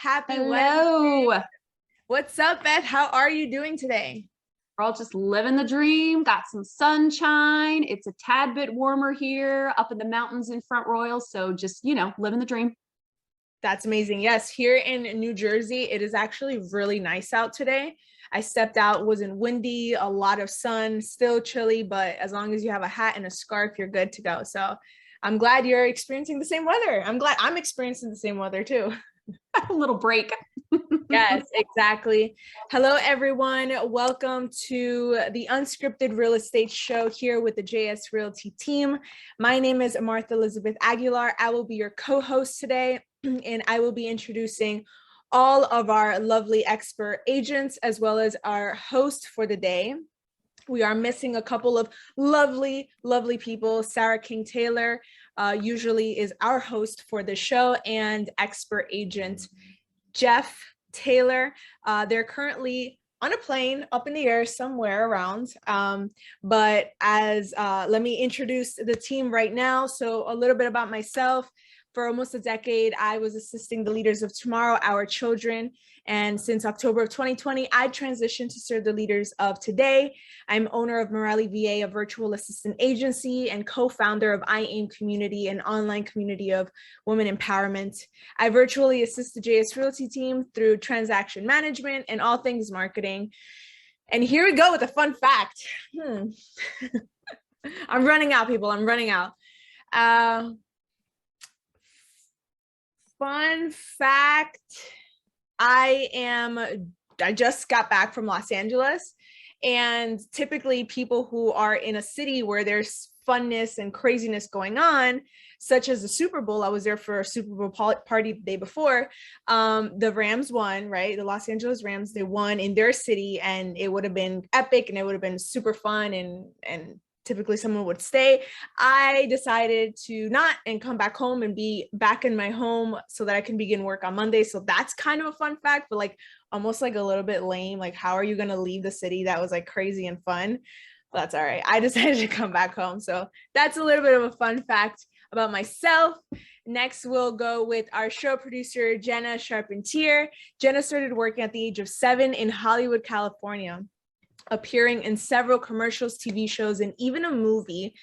Happy Hello. Wednesday. What's up, Beth? How are you doing today? We're all just living the dream, got some sunshine. It's a tad bit warmer here up in the mountains in Front Royal. So just, living the dream. That's amazing. Yes, here in New Jersey, it is actually really nice out today. I stepped out, wasn't windy, a lot of sun, still chilly, but as long as you have a hat and a scarf, you're good to go. So I'm glad you're experiencing the same weather. I'm glad I'm experiencing the same weather too. A little break. Yes, exactly. Hello, everyone. Welcome to the Unscripted Real Estate Show here with the JS Realty team. My name is Martha Elizabeth Aguilar. I will be your co-host today, and I will be introducing all of our lovely expert agents as well as our host for the day. We are missing a couple of lovely people. Sarah King Taylor usually is our host for the show, and expert agent Jeff Taylor. They're currently on a plane up in the air somewhere around. But let me introduce the team right now. So a little bit about myself. For almost a decade, I was assisting the leaders of tomorrow, our children. And since October of 2020, I transitioned to serve the leaders of today. I'm owner of Morelli VA, a virtual assistant agency, and co-founder of I Aim Community, an online community of women empowerment. I virtually assist the JS Realty team through transaction management and all things marketing. And here we go with a fun fact. I'm running out, people. I'm running out. Fun fact, I just got back from Los Angeles, and typically people who are in a city where there's funness and craziness going on, such as the Super Bowl. I was there for a Super Bowl party the day before. The Rams won, right? The Los Angeles Rams, they won in their city, and it would have been epic and it would have been super fun, and typically someone would stay. I decided to not and come back home and be back in my home so that I can begin work on Monday. So that's kind of a fun fact, but like almost like a little bit lame. Like, how are you going to leave the city that was like crazy and fun? But that's all right. I decided to come back home. So that's a little bit of a fun fact about myself. Next, we'll go with our show producer, Jenna Sharpentier. Jenna started working at the age of 7 in Hollywood, California, appearing in several commercials, TV shows, and even a movie.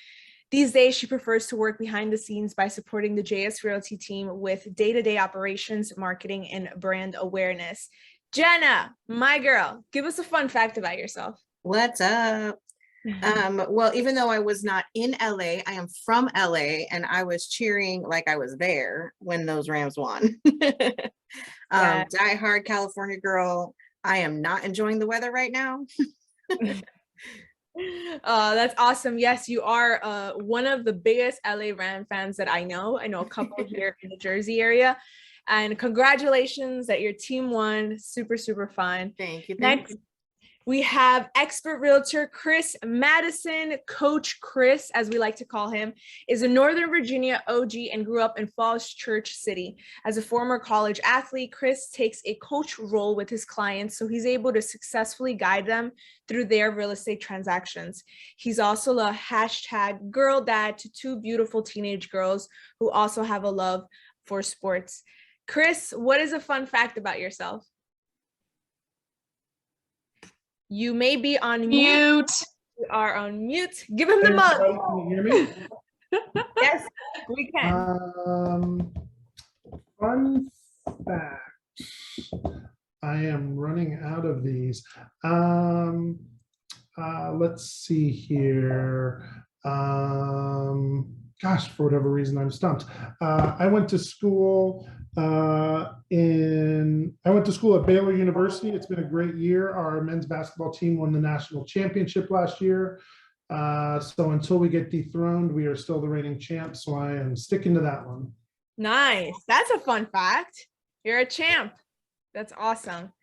These days, she prefers to work behind the scenes by supporting the JS Realty team with day-to-day operations, marketing, and brand awareness. Jenna, my girl, give us a fun fact about yourself. What's up? Well, even though I was not in LA, I am from LA, and I was cheering like I was there when those Rams won. Die-hard California girl. I am not enjoying the weather right now. That's awesome. Yes, you are one of the biggest LA Ram fans that I know. I know a couple here in the Jersey area. And congratulations that your team won. Super, super fun. Thank you. Next, we have expert realtor Chris Madison. Coach Chris, as we like to call him, is a Northern Virginia OG and grew up in Falls Church City. As a former college athlete, Chris takes a coach role with his clients, so he's able to successfully guide them through their real estate transactions. He's also a hashtag girl dad to 2 beautiful teenage girls who also have a love for sports. Chris, what is a fun fact about yourself? You may be on mute. You are on mute. Give him the mug. Can you hear me? Yes, we can. Fun fact. I am running out of these. Let's see here. Gosh, for whatever reason, I'm stumped. I went to school at Baylor University. It's been a great year. Our men's basketball team won the national championship last year. So until we get dethroned, we are still the reigning champs. So I am sticking to that one. Nice. That's a fun fact. You're a champ. That's awesome.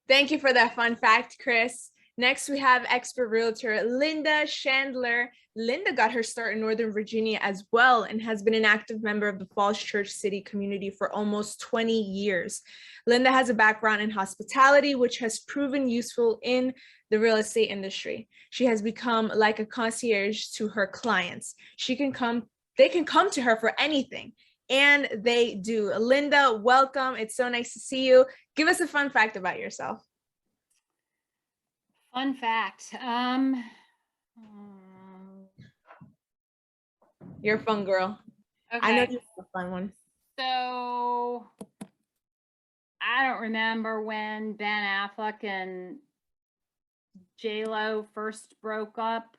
Thank you for that fun fact, Chris. Next, we have expert realtor Linda Chandler. Linda got her start in Northern Virginia as well and has been an active member of the Falls Church City community for almost 20 years. Linda has a background in hospitality, which has proven useful in the real estate industry. She has become like a concierge to her clients. They can come to her for anything. and they do. Linda, welcome. It's so nice to see you. Give us a fun fact about yourself. Fun fact. You're a fun girl. Okay. I know you're a fun one. So I don't remember when Ben Affleck and J-Lo first broke up,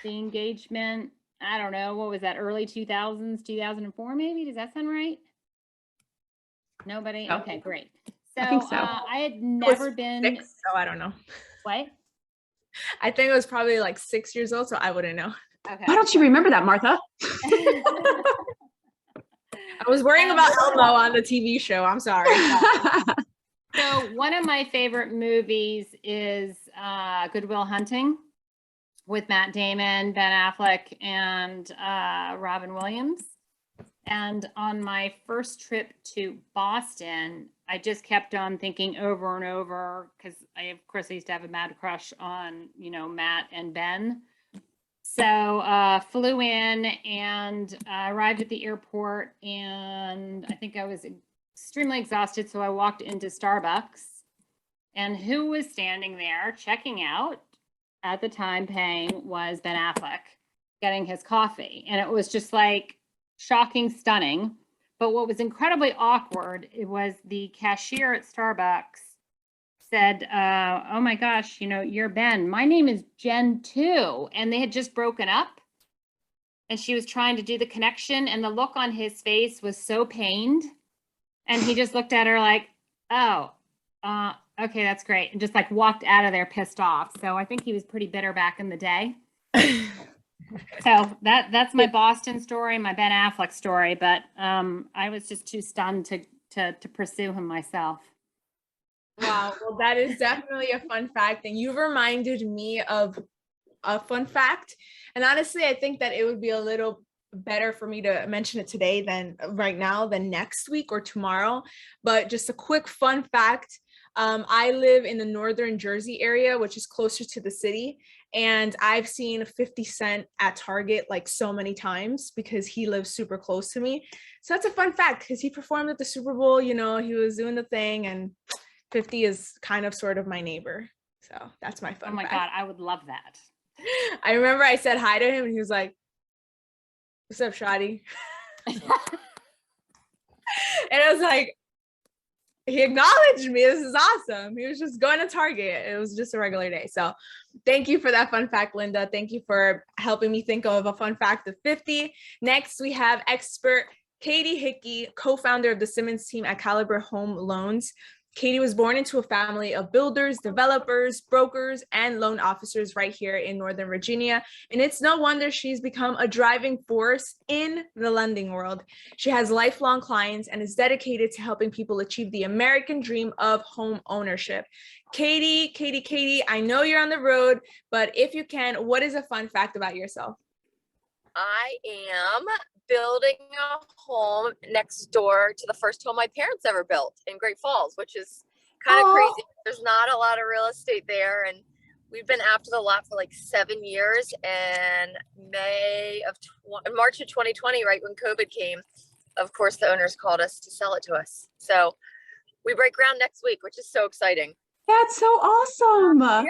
the engagement. I don't know. What was that? Early 2000s, 2004 maybe? Does that sound right? Nobody? No. Okay, great. So I think so. I had It was never been. 6, so I don't know. What? I think it was probably like 6 years old, so I wouldn't know. Okay. Why don't you remember that, Martha? I was worrying about Elmo on the TV show. I'm sorry. So one of my favorite movies is Good Will Hunting with Matt Damon, Ben Affleck, and Robin Williams. And on my first trip to Boston, I just kept on thinking over and over, because I used to have a mad crush on, Matt and Ben. So flew in and arrived at the airport, and I think I was extremely exhausted. So I walked into Starbucks, and who was standing there checking out at the time paying was Ben Affleck getting his coffee. And it was just like shocking, stunning. But what was incredibly awkward, it was the cashier at Starbucks said, oh my gosh, you're Ben. My name is Jen too. And they had just broken up. And she was trying to do the connection, and the look on his face was so pained. And he just looked at her like, oh, okay, that's great. And just like walked out of there pissed off. So I think he was pretty bitter back in the day. So that's my Boston story, my Ben Affleck story. But I was just too stunned to pursue him myself. Wow. Well, that is definitely a fun fact. And you reminded me of a fun fact. And honestly, I think that it would be a little better for me to mention it today than right now than next week or tomorrow. But just a quick fun fact. I live in the northern Jersey area, which is closer to the city. And I've seen 50 Cent at Target like so many times because he lives super close to me. So that's a fun fact because he performed at the Super Bowl, he was doing the thing, and 50 is kind of sort of my neighbor. So that's my fun fact. Oh my God, I would love that. I remember I said hi to him and he was like, "What's up, Shotty?" And I was like, he acknowledged me. This is awesome. He was just going to Target. It was just a regular day. So thank you for that fun fact, Linda. Thank you for helping me think of a fun fact of 50. Next, we have expert Katie Hickey, co-founder of the Simmons team at Caliber Home Loans. Katie was born into a family of builders, developers, brokers, and loan officers right here in Northern Virginia. And it's no wonder she's become a driving force in the lending world. She has lifelong clients and is dedicated to helping people achieve the American dream of home ownership. Katie, I know you're on the road, but if you can, what is a fun fact about yourself? I am building a home next door to the first home my parents ever built in Great Falls, which is kind of crazy. There's not a lot of real estate there, and we've been after the lot for like 7 years. And March of 2020, right when COVID came, of course the owners called us to sell it to us. So we break ground next week, which is so exciting. That's so awesome.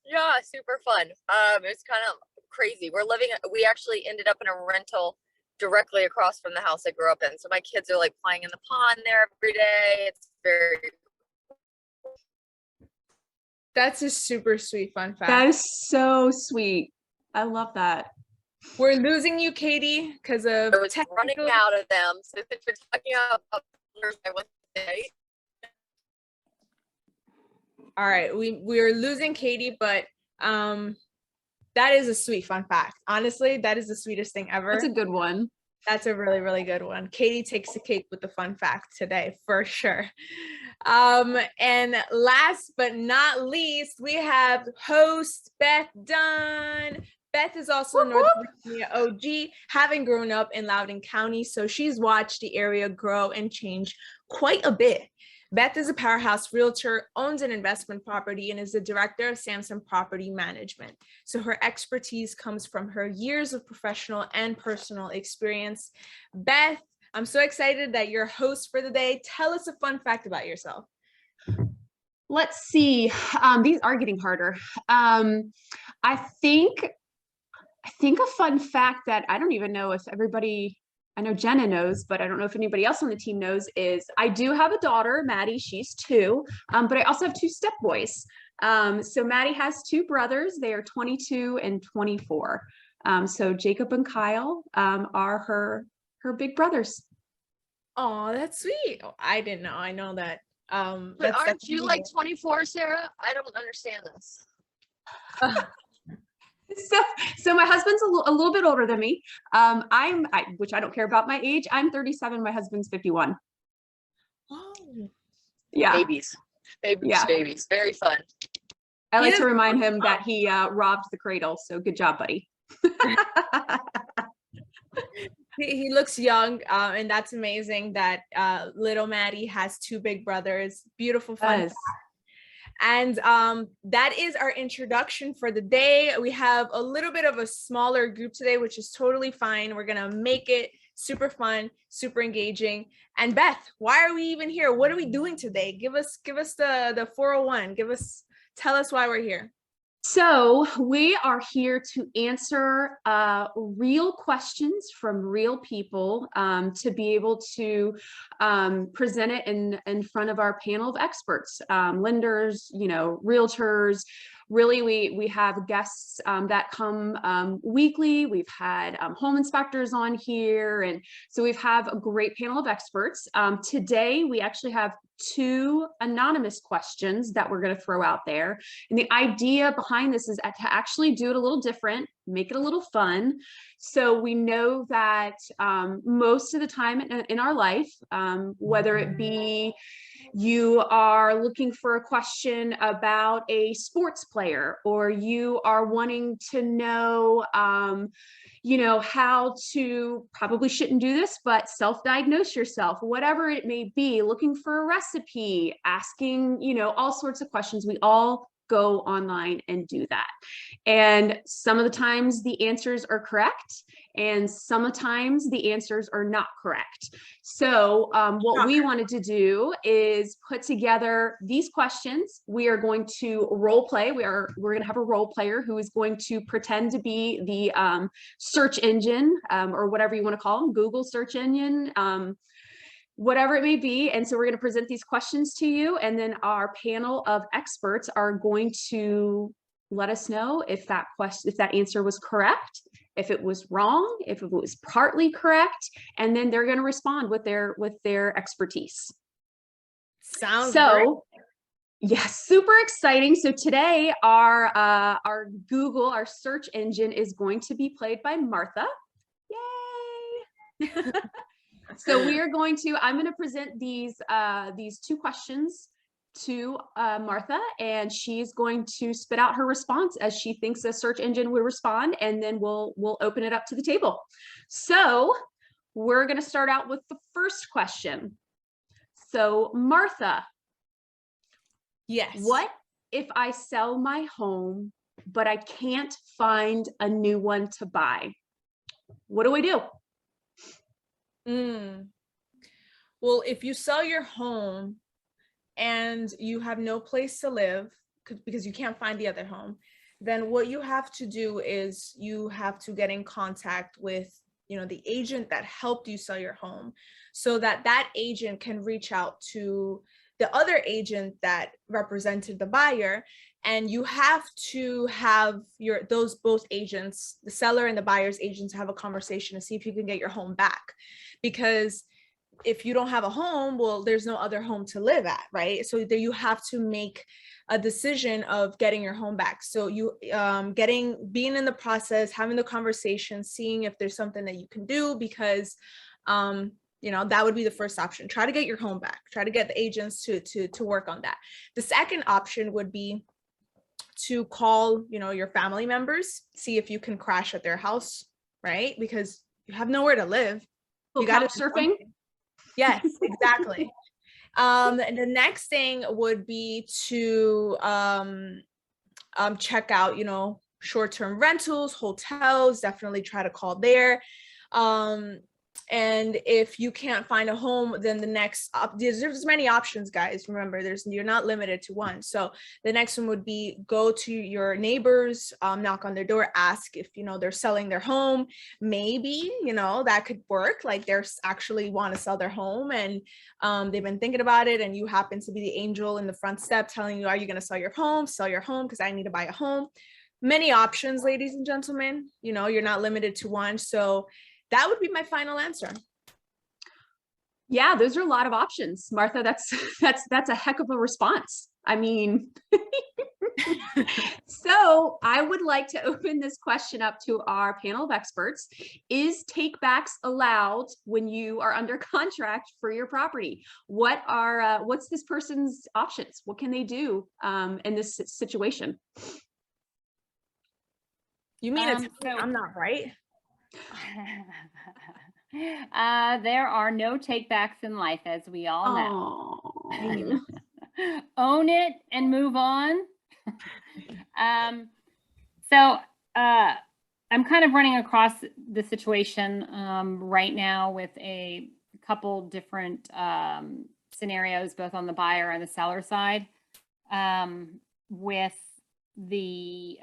Yeah, super fun. It's kind of crazy. We actually ended up in a rental directly across from the house I grew up in. So my kids are like playing in the pond there every day. It's very That's a super sweet fun fact. That is so sweet. I love that. We're losing you, Katie, because of running out of them. So since we're talking about I went today. All right, we're losing Katie, but that is a sweet fun fact. Honestly, that is the sweetest thing ever. That's a good one. That's a really, really good one. Katie takes the cake with the fun fact today, for sure. And last but not least, we have host Beth Dunn. Beth is also a North Virginia OG, having grown up in Loudoun County, so she's watched the area grow and change quite a bit. Beth is a powerhouse realtor, owns an investment property, and is the director of Samson Property Management. So her expertise comes from her years of professional and personal experience. Beth, I'm so excited that you're host for the day. Tell us a fun fact about yourself. Let's see. These are getting harder. I think a fun fact that I don't even know if everybody, I know Jenna knows, but I don't know if anybody else on the team knows, is I do have a daughter, Maddie, she's 2, but I also have 2 step boys. So Maddie has 2 brothers. They are 22 and 24. So Jacob and Kyle are her big brothers. Oh, that's sweet. Oh, I didn't know. I know that. But aren't you like 24, Sarah? I don't understand this. So my husband's a little bit older than me. Which I don't care about my age. I'm 37. My husband's 51. Oh, Yeah. Babies. Yeah. Babies. Very fun. I like to remind him that he robbed the cradle. So good job, buddy. He looks young, and that's amazing that little Maddie has 2 big brothers. Beautiful fun fact. And that is our introduction for the day. We have a little bit of a smaller group today, which is totally fine. We're gonna make it super fun, super engaging. And Beth, why are we even here? What are we doing today? Give us the 401. Tell us why we're here. So we are here to answer real questions from real people, to be able to present it in front of our panel of experts, lenders, realtors. Really, we have guests that come weekly. We've had home inspectors on here, and so we have a great panel of experts. Today, we actually have 2 anonymous questions that we're going to throw out there. And the idea behind this is to actually do it a little different, make it a little fun. So we know that most of the time in our life, whether it be you are looking for a question about a sports player, or you are wanting to know, how to, probably shouldn't do this, but self-diagnose yourself, whatever it may be, looking for a recipe, asking, all sorts of questions. We all go online and do that. And some of the times the answers are correct, and sometimes the answers are not correct. So what we wanted to do is put together these questions. We are going to role play. We're going to have a role player who is going to pretend to be the search engine, or whatever you want to call them, Google search engine, whatever it may be. And so we're going to present these questions to you, and then our panel of experts are going to let us know if that answer was correct, if it was wrong, if it was partly correct, and then they're going to respond with their expertise. Sounds great. Yes, super exciting. So today our Google, our search engine, is going to be played by Martha. Yay! So I'm going to present these 2 questions to Martha, and she's going to spit out her response as she thinks a search engine would respond, and then we'll open it up to the table. So we're going to start out with the first question. So Martha, yes, what if I sell my home, but I can't find a new one to buy? What do I do? Well, if you sell your home and you have no place to live because you can't find the other home, then what you have to do is you have to get in contact with, the agent that helped you sell your home, so that agent can reach out to the other agent that represented the buyer. And you have to have both agents, the seller and the buyer's agents, have a conversation to see if you can get your home back. Because if you don't have a home, well, there's no other home to live at, right? So there you have to make a decision of getting your home back. So you being in the process, having the conversation, seeing if there's something that you can do, because that would be the first option. Try to get your home back. Try to get the agents to work on that. The second option would be to call, your family members, see if you can crash at their house, right? Because you have nowhere to live. You got to surfing. Yes, exactly. The next thing would be to check out, short-term rentals, hotels. Definitely try to call there. And if you can't find a home, then the next there's many options, guys. Remember, you're not limited to one. So the next one would be go to your neighbors, knock on their door, ask if they're selling their home. Maybe that could work. Like they're actually want to sell their home, and they've been thinking about it, and you happen to be the angel in the front step telling you, are you going to sell your home? Sell your home because I need to buy a home. Many options, ladies and gentlemen. You're not limited to one. So that would be my final answer. Yeah, those are a lot of options, Martha. That's a heck of a response. I mean, so I would like to open this question up to our panel of experts. Is takebacks allowed when you are under contract for your property? What's this person's options? What can they do in this situation? You mean I'm not right? There are no takebacks in life, as we all know. Oh. Own it and move on. So I'm kind of running across the situation right now with a couple different scenarios, both on the buyer and the seller side, with the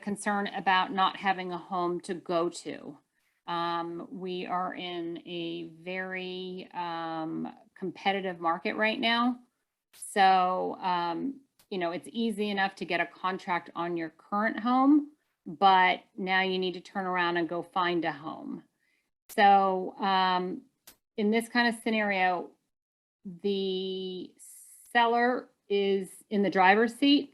concern about not having a home to go to. We are in a very competitive market right now. So, it's easy enough to get a contract on your current home, but now you need to turn around and go find a home. So, in this kind of scenario, the seller is in the driver's seat.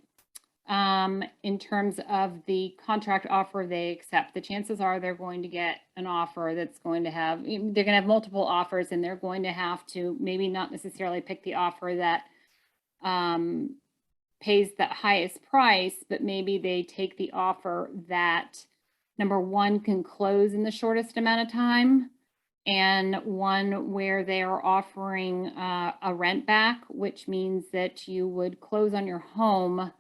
In terms of the contract offer they accept, the chances are they're going to get an offer that's going to have, they're going to have multiple offers, and they're going to have to maybe not necessarily pick the offer that pays the highest price, but maybe they take the offer that, number one, can close in the shortest amount of time, and one where they are offering a rent back, which means that you would close on your home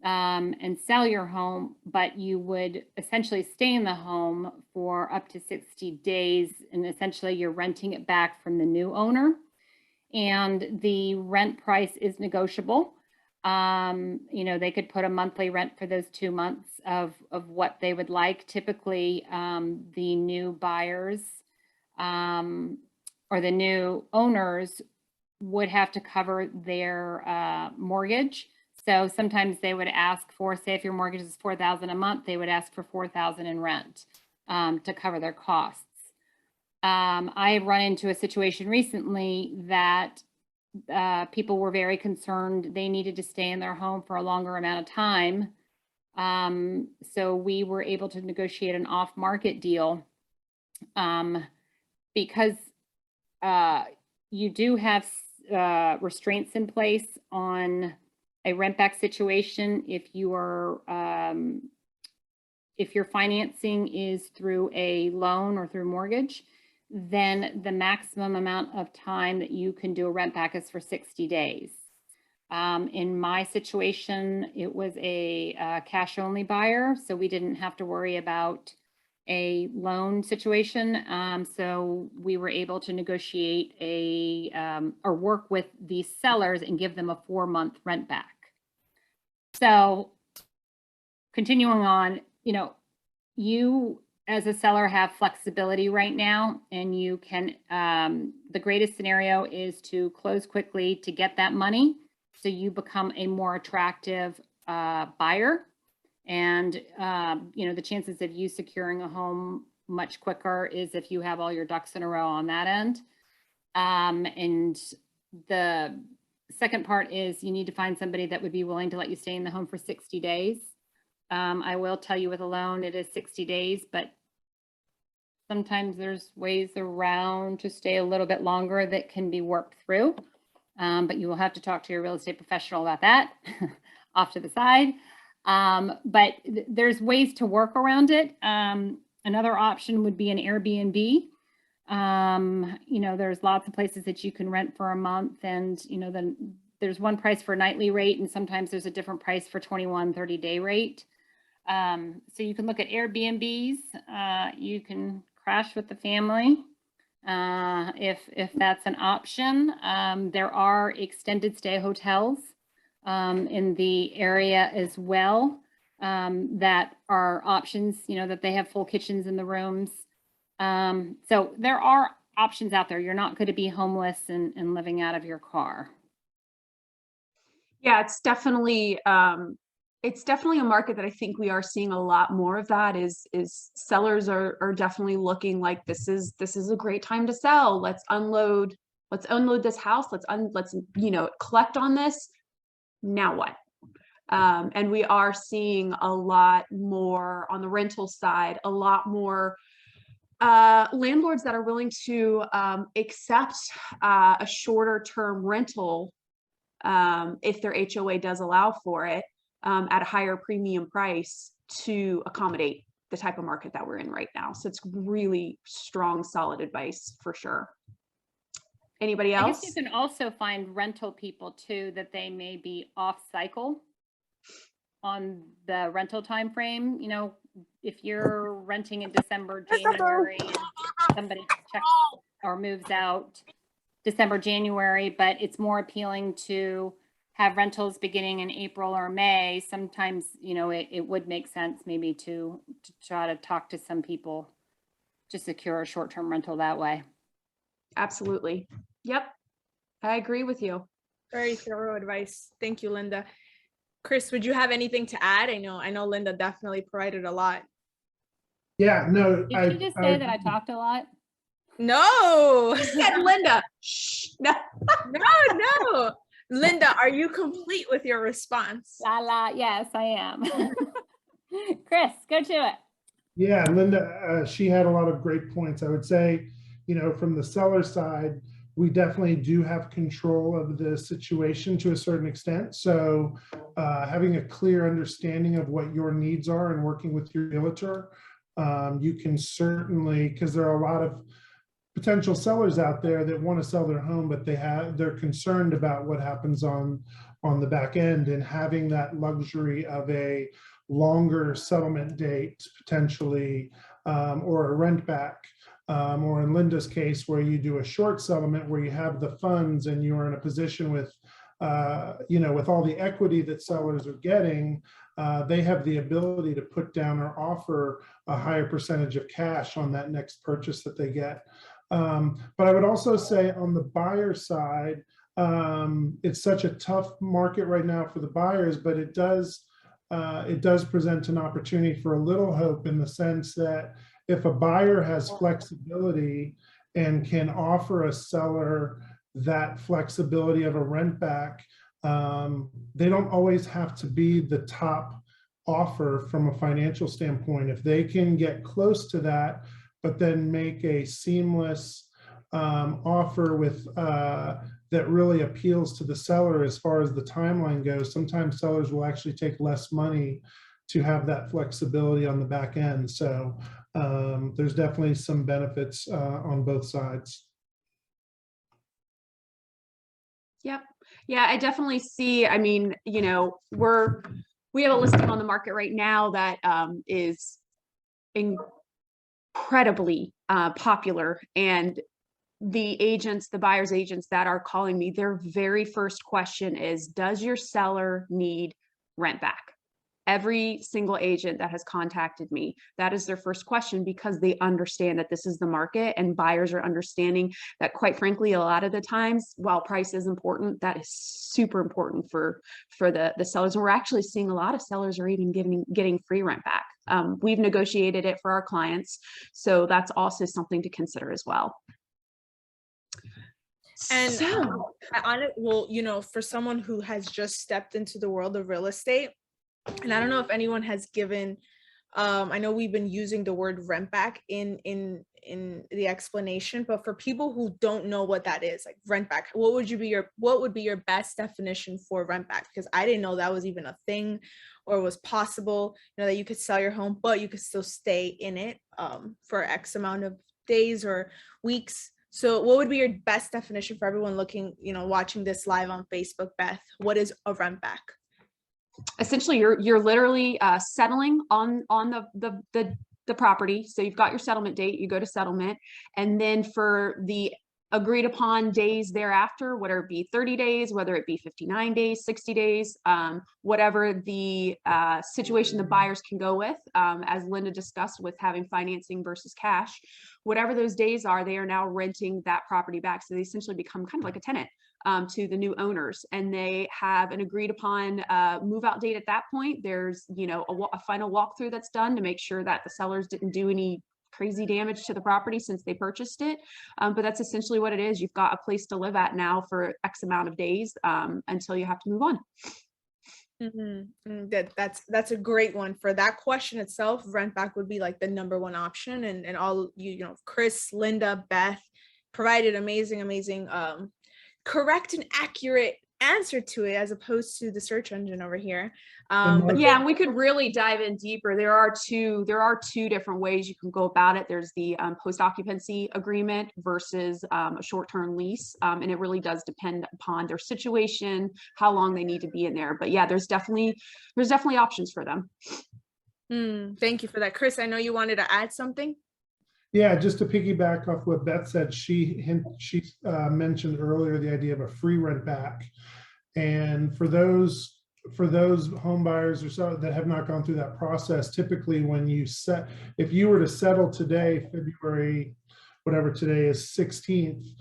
and sell your home, but you would essentially stay in the home for up to 60 days, and essentially you're renting it back from the new owner. And the rent price is negotiable. They could put a monthly rent for those 2 months of what they would like. Typically, the new buyers or the new owners would have to cover their mortgage. So sometimes they would ask for, say, if your mortgage is $4,000 a month, they would ask for $4,000 in rent to cover their costs. I have run into a situation recently that people were very concerned they needed to stay in their home for a longer amount of time. So we were able to negotiate an off-market deal because you do have restraints in place on a rent back situation. If you are if your financing is through a loan or through mortgage, then the maximum amount of time that you can do a rent back is for 60 days. In my situation, it was a cash only buyer, so we didn't have to worry about a loan situation. So we were able to negotiate or work with the sellers and give them a 4-month rent back. So continuing on, you as a seller have flexibility right now, and you can, the greatest scenario is to close quickly to get that money, so you become a more attractive buyer. And, the chances of you securing a home much quicker is if you have all your ducks in a row on that end. And the second part is you need to find somebody that would be willing to let you stay in the home for 60 days. I will tell you, with a loan, it is 60 days, but sometimes there's ways around to stay a little bit longer that can be worked through. But you will have to talk to your real estate professional about that off to the side. But there's ways to work around it. Another option would be an Airbnb. There's lots of places that you can rent for a month, and, then there's one price for a nightly rate, and sometimes there's a different price for 21, 30-day rate. So you can look at Airbnbs. You can crash with the family, if that's an option. There are extended stay hotels in the area as well, that are options, that they have full kitchens in the rooms. So there are options out there. You're not going to be homeless and living out of your car. Yeah, it's definitely a market that I think we are seeing a lot more of. That is sellers are definitely looking like this is a great time to sell. Let's unload this house. Let's collect on this. Now what? And we are seeing a lot more on the rental side, a lot more landlords that are willing to accept a shorter term rental if their HOA does allow for it, at a higher premium price to accommodate the type of market that we're in right now. So it's really strong, solid advice for sure. Anybody else? I guess you can also find rental people too, that they may be off cycle on the rental time frame. If you're renting in December, January, and somebody checks or moves out December, January, but it's more appealing to have rentals beginning in April or May. Sometimes, it would make sense maybe to try to talk to some people to secure a short-term rental that way. Absolutely. Yep. I agree with you. Very thorough advice. Thank you, Linda. Chris, would you have anything to add? I know Linda definitely provided a lot. Yeah, no. Did you just say that I talked a lot? No. Said Linda. Shh. No. No. Linda, are you complete with your response? Yes, I am. Chris, go to it. Yeah, Linda, she had a lot of great points. I would say, from the seller side, we definitely do have control of the situation to a certain extent. So having a clear understanding of what your needs are and working with your realtor, you can certainly, because there are a lot of potential sellers out there that want to sell their home, but they're concerned about what happens on the back end, and having that luxury of a longer settlement date potentially, or a rent back, or in Linda's case where you do a short settlement where you have the funds and you're in a position with with all the equity that sellers are getting, they have the ability to put down or offer a higher percentage of cash on that next purchase that they get. But I would also say on the buyer side, it's such a tough market right now for the buyers, but it does present an opportunity for a little hope, in the sense that if a buyer has flexibility and can offer a seller that flexibility of a rent back, they don't always have to be the top offer from a financial standpoint. If they can get close to that, but then make a seamless offer with that really appeals to the seller as far as the timeline goes, sometimes sellers will actually take less money to have that flexibility on the back end. So there's definitely some benefits on both sides. Yep. Yeah, I definitely see. I mean, we have a listing on the market right now that is incredibly popular, and the buyer's agents that are calling me, their very first question is, does your seller need rent back? Every single agent that has contacted me, that is their first question, because they understand that this is the market, and buyers are understanding that, quite frankly, a lot of the times, while price is important, that is super important for the sellers. And we're actually seeing a lot of sellers are even getting free rent back. We've negotiated it for our clients, so that's also something to consider as well. And for someone who has just stepped into the world of real estate, and I don't know if anyone has given, I know we've been using the word rent back in the explanation, but for people who don't know what that is, like rent back, what would be your best definition for rent back? Because I didn't know that was even a thing or was possible, that you could sell your home, but you could still stay in it for X amount of days or weeks. So what would be your best definition for everyone looking, watching this live on Facebook, Beth? What is a rent back? Essentially, you're literally settling on the the property. So you've got your settlement date, you go to settlement, and then for the agreed upon days thereafter, whether it be 30 days, whether it be 59 days, 60 days, whatever the situation the buyers can go with, as Linda discussed with having financing versus cash, whatever those days are, they are now renting that property back. So they essentially become kind of like a tenant to the new owners, and they have an agreed upon move out date at that point. There's, you know, a final walkthrough that's done to make sure that the sellers didn't do any crazy damage to the property since they purchased it. But that's essentially what it is. You've got a place to live at now for X amount of days until you have to move on. That's a great one. For that question itself, rent back would be like the number one option. And all, you know, Chris, Linda, Beth provided amazing, correct and accurate answer to it, as opposed to the search engine over here. But yeah, and we could really dive in deeper. There are two different ways you can go about it. There's the post-occupancy agreement versus a short-term lease, and it really does depend upon their situation, how long they need to be in there. But yeah, there's definitely options for them. Thank you for that, Chris. I know you wanted to add something. Yeah, just to piggyback off what Beth said, she mentioned earlier the idea of a free rent back, and for those home buyers or so that have not gone through that process, typically when you if you were to settle today, February, whatever today is, 16th,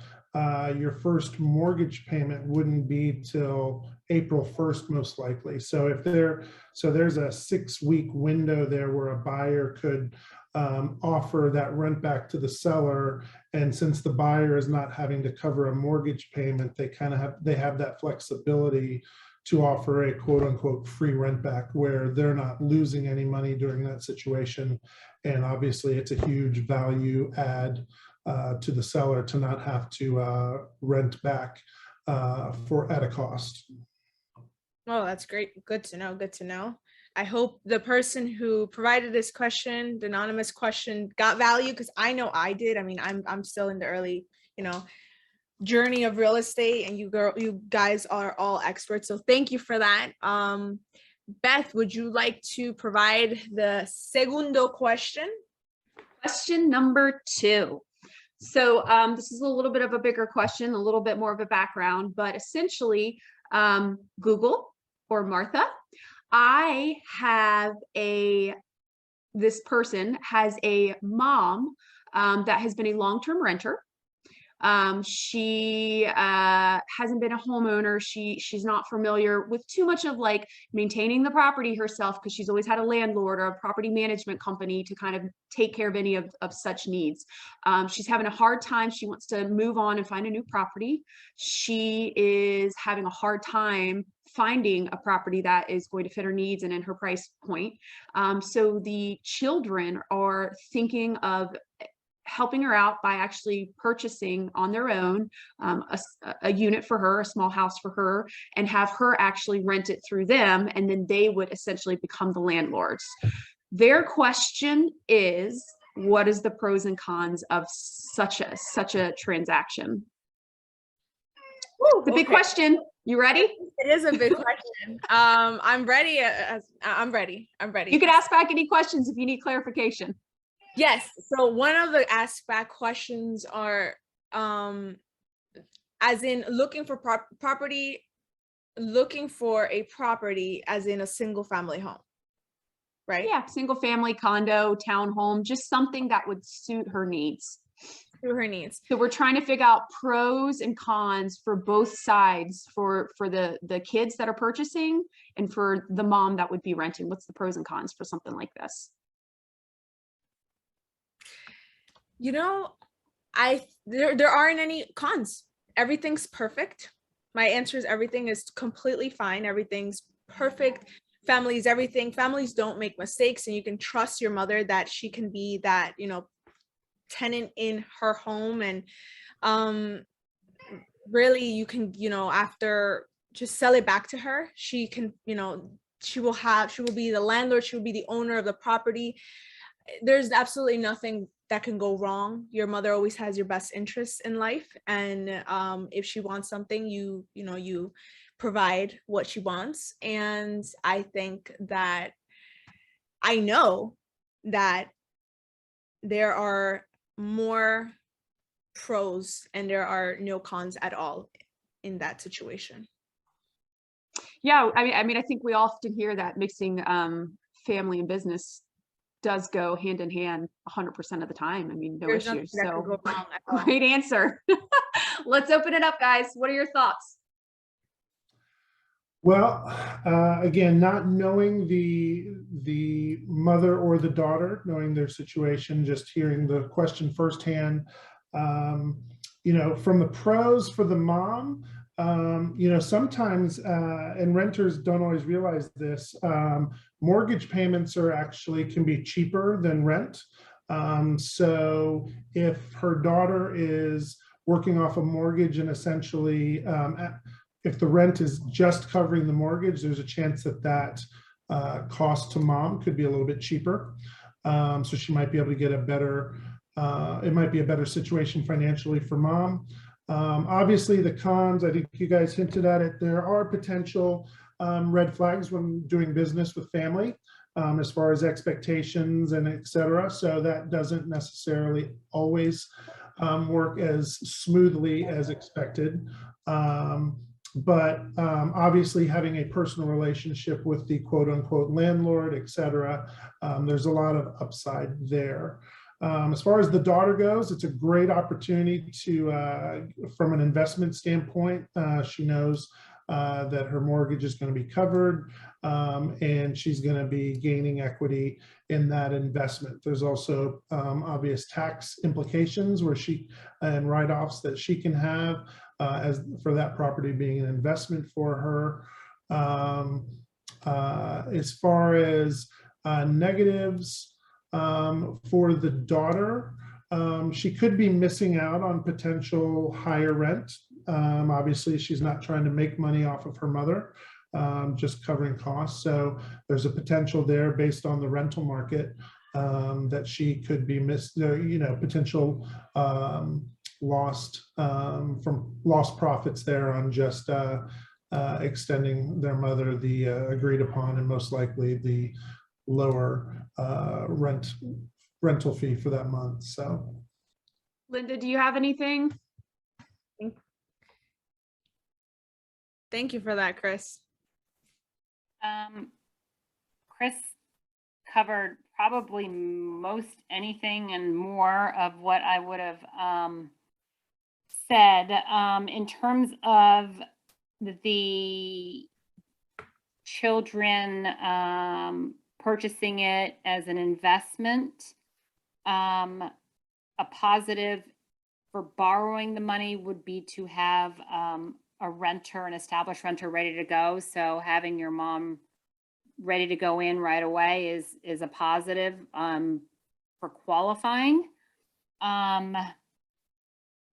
your first mortgage payment wouldn't be till April 1st, most likely. So there's a 6-week window there where a buyer could offer that rent back to the seller, and since the buyer is not having to cover a mortgage payment, they have that flexibility to offer a quote unquote free rent back, where they're not losing any money during that situation. And obviously it's a huge value add to the seller to not have to rent back at a cost. Oh, that's great. Good to know. I hope the person who provided this question, the anonymous question, got value, because I know I did. I mean, I'm still in the early, journey of real estate, and you guys are all experts. So thank you for that. Beth, would you like to provide the segundo question? Question number 2. So this is a little bit of a bigger question, a little bit more of a background, but essentially, Google or Martha, this person has a mom that has been a long-term renter. She hasn't been a homeowner. She's not familiar with too much of like maintaining the property herself, because she's always had a landlord or a property management company to kind of take care of any of such needs. She's having a hard time. She wants to move on and find a new property. She is having a hard time finding a property that is going to fit her needs and in her price point. So the children are thinking of helping her out by actually purchasing on their own a unit for her, a small house for her, and have her actually rent it through them, and then they would essentially become the landlords. Their question is, what is the pros and cons of such a transaction? Ooh, the big question. You ready? It is a big question. I'm ready. I'm ready. You can ask back any questions if you need clarification. Yes. So one of the ask back questions are, as in looking for property as in a single family home, right? Yeah, single family, condo, townhome, just something that would suit her needs. So we're trying to figure out pros and cons for both sides, for the kids that are purchasing and for the mom that would be renting. What's the pros and cons for something like this? There aren't any cons. Everything's perfect. My answer is everything is completely fine. Everything's perfect. Families don't make mistakes, and you can trust your mother that she can be that, tenant in her home. And really you can, after, just sell it back to her. She can, she will be the landlord. She will be the owner of the property. There's absolutely nothing that can go wrong. Your mother always has your best interests in life, and if she wants something, you provide what she wants. And I think that I know that there are more pros and there are no cons at all in that situation. Yeah, I mean, I think we often hear that mixing family and business does go hand in hand 100% of the time. I mean, no There's nothing issues. that could So go wrong at all. great answer. Let's open it up, guys. What are your thoughts? Well, again, not knowing the mother or the daughter, knowing their situation, just hearing the question firsthand, you know, from the pros for the mom, you know, sometimes, and renters don't always realize this, mortgage payments are actually can be cheaper than rent. So if her daughter is working off a mortgage and essentially, if the rent is just covering the mortgage, there's a chance that that cost to mom could be a little bit cheaper. So she might be able to get a better, it might be a better situation financially for mom. Obviously the cons, I think you guys hinted at it, there are potential red flags when doing business with family, as far as expectations and et cetera. So that doesn't necessarily always work as smoothly as expected. But obviously having a personal relationship with the quote unquote landlord, et cetera, there's a lot of upside there. As far as the daughter goes, it's a great opportunity to, from an investment standpoint, she knows that her mortgage is going to be covered, and she's going to be gaining equity in that investment. There's also obvious tax implications where she and write-offs that she can have as for that property being an investment for her. As far as negatives for the daughter, she could be missing out on potential higher rent. Obviously, she's not trying to make money off of her mother, just covering costs. So there's a potential there based on the rental market that she could be missed, you know, potential lost from lost profits there on just extending their mother the agreed upon and most likely the lower rental fee for that month. So Linda, do you have anything? Thank you for that, Chris. Chris covered probably most anything and more of what I would have said. In terms of the children purchasing it as an investment, a positive for borrowing the money would be to have a renter, an established renter ready to go. So having your mom ready to go in right away is a positive for qualifying.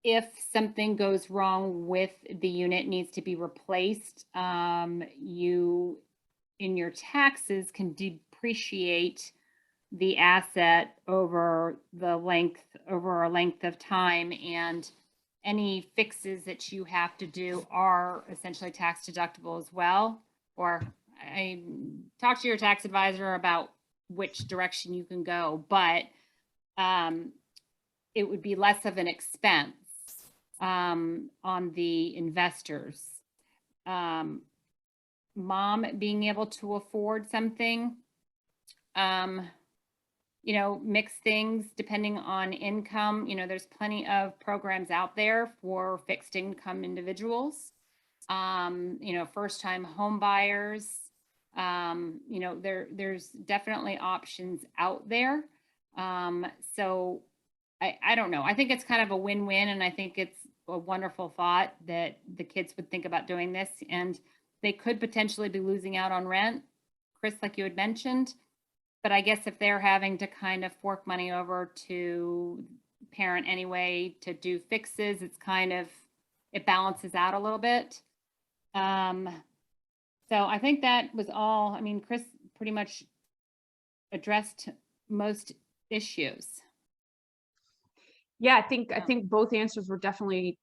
If something goes wrong with the unit, needs to be replaced, you in your taxes can depreciate the asset over a length of time, and any fixes that you have to do are essentially tax deductible as well. Or I talk to your tax advisor about which direction you can go, but it would be less of an expense on the investors. Mom being able to afford something, you know, mix things depending on income. You know, there's plenty of programs out there for fixed income individuals. You know, first-time home buyers. You know, there's definitely options out there. So I don't know. I think it's kind of a win-win, and I think it's a wonderful thought that the kids would think about doing this, and they could potentially be losing out on rent, Chris, like you had mentioned. But I guess if they're having to kind of fork money over to parent anyway to do fixes, it's kind of, it balances out a little bit. So I think that was all. I mean, Chris pretty much addressed most issues. Yeah, I think both answers were definitely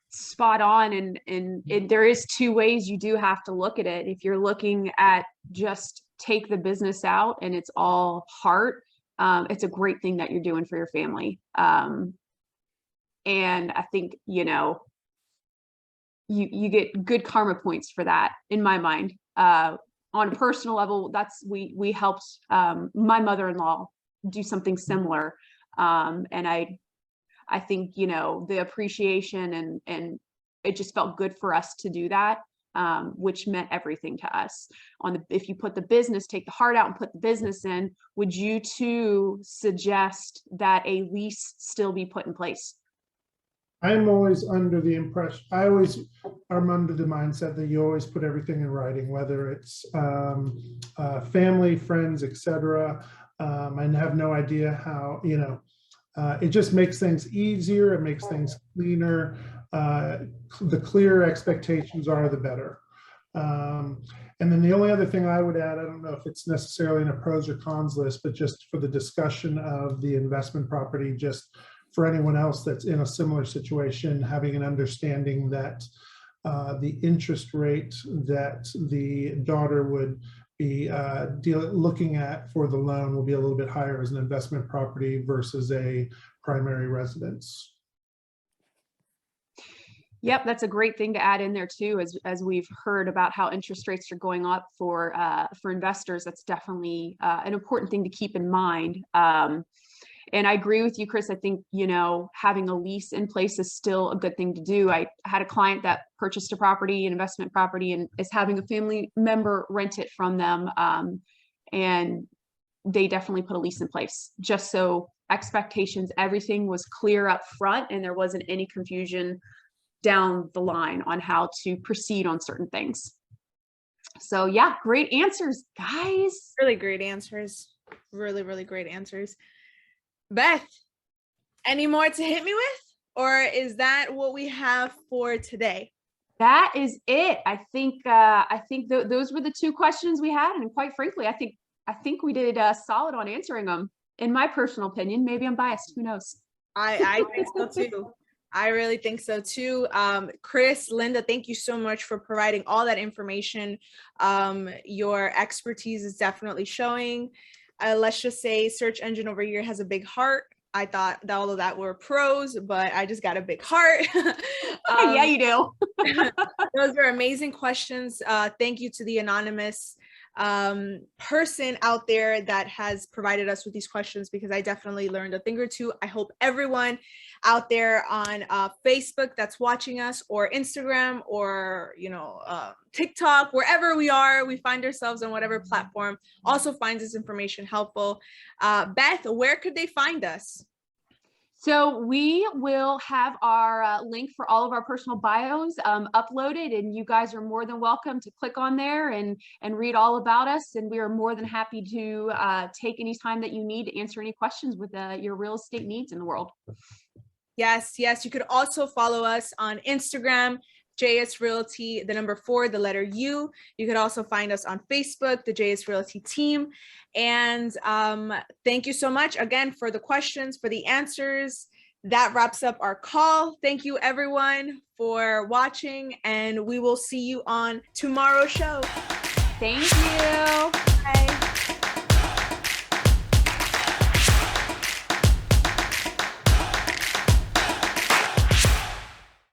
spot on, and there is two ways you do have to look at it. If you're looking at just take the business out and it's all heart, it's a great thing that you're doing for your family. And I think, you know, you get good karma points for that, in my mind. On a personal level, we helped my mother-in-law do something similar. And I think, you know, the appreciation and it just felt good for us to do that, which meant everything to us. If you put the business, take the heart out and put the business in, would you too suggest that a lease still be put in place? I'm always under the impression, I'm under the mindset that you always put everything in writing, whether it's family, friends, etc. I have no idea how, you know, it just makes things easier. It makes things cleaner. The clearer expectations are, the better. And then the only other thing I would add, I don't know if it's necessarily in a pros or cons list, but just for the discussion of the investment property, just for anyone else that's in a similar situation, having an understanding that the interest rate that the daughter would be looking at for the loan will be a little bit higher as an investment property versus a primary residence. Yep, that's a great thing to add in there too, as we've heard about how interest rates are going up for investors. That's definitely an important thing to keep in mind. And I agree with you, Chris. I think, you know, having a lease in place is still a good thing to do. I had a client that purchased a property, an investment property, and is having a family member rent it from them. And they definitely put a lease in place just so expectations, everything was clear up front and there wasn't any confusion down the line on how to proceed on certain things. So yeah, great answers, guys. Really great answers. Really, really great answers. Beth, any more to hit me with? Or is that what we have for today? That is it. I think those were the two questions we had. And quite frankly, I think we did solid on answering them. In my personal opinion, maybe I'm biased, who knows? I think so too. I really think so too. Chris, Linda, thank you so much for providing all that information. Your expertise is definitely showing. Let's just say search engine over here has a big heart. I thought that all of that were pros, but I just got a big heart. Yeah, you do. Those are amazing questions. Thank you to the anonymous person out there that has provided us with these questions, because I definitely learned a thing or two. I hope everyone out there on Facebook that's watching us, or Instagram, or TikTok, wherever we find ourselves on whatever platform, also finds this information helpful. Beth, where could they find us? So we will have our link for all of our personal bios uploaded, and you guys are more than welcome to click on there and read all about us. And we are more than happy to take any time that you need to answer any questions with your real estate needs in the world. Yes. You could also follow us on Instagram, JS Realty, the number 4, the letter U. You could also find us on Facebook, the JS Realty team. And thank you so much again for the questions, for the answers. That wraps up our call. Thank you everyone for watching, and we will see you on tomorrow's show. Thank you. Bye.